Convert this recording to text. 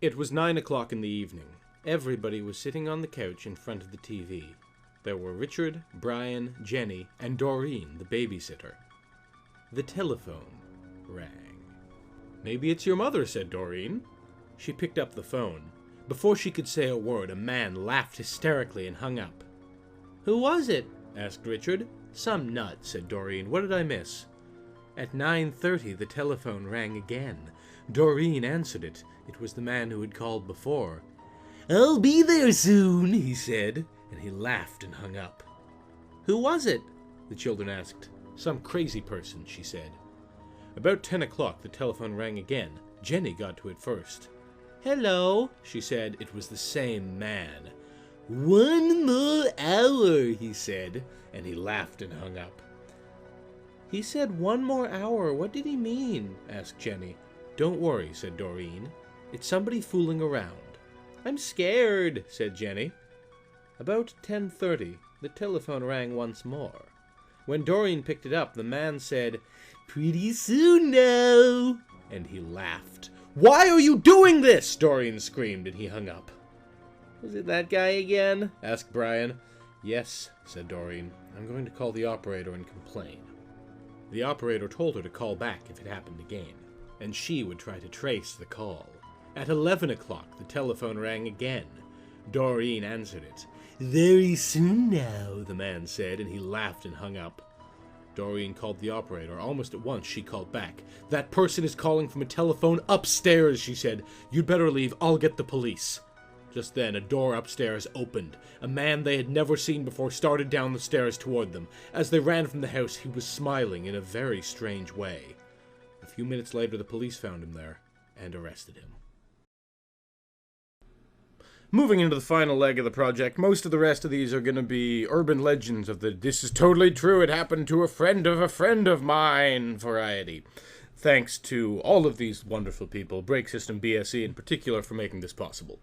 It was 9 o'clock in the evening. Everybody was sitting on the couch in front of the TV. There were Richard, Brian, Jenny, and Doreen, the babysitter. The telephone rang. "Maybe it's your mother," said Doreen. She picked up the phone. Before she could say a word, a man laughed hysterically and hung up. "Who was it?" asked Richard. "Some nut," said Doreen. "What did I miss?" At 9:30, the telephone rang again. Doreen answered it. It was the man who had called before. "I'll be there soon," he said, and he laughed and hung up. "Who was it?" the children asked. "Some crazy person," she said. About 10 o'clock, the telephone rang again. Jenny got to it first. "Hello," she said. It was the same man. "1 more hour," he said, and he laughed and hung up. "He said 1 more hour. What did he mean?" asked Jenny. "Don't worry," said Doreen. "It's somebody fooling around." "I'm scared," said Jenny. About 10:30, the telephone rang once more. When Doreen picked it up, the man said, "Pretty soon now," and he laughed. "Why are you doing this?" Doreen screamed, and he hung up. "Was it that guy again?" asked Brian. "Yes," said Doreen. "I'm going to call the operator and complain." The operator told her to call back if it happened again, and she would try to trace the call. At 11 o'clock, the telephone rang again. Doreen answered it. "Very soon now," the man said, and he laughed and hung up. Doreen called the operator. Almost at once, she called back. "That person is calling from a telephone upstairs," she said. "You'd better leave. I'll get the police." Just then, a door upstairs opened. A man they had never seen before started down the stairs toward them. As they ran from the house, he was smiling in a very strange way. A few minutes later, the police found him there and arrested him. Moving into the final leg of the project, most of the rest of these are going to be urban legends of the "this is totally true, it happened to a friend of mine" variety. Thanks to all of these wonderful people, Break System BSE in particular, for making this possible.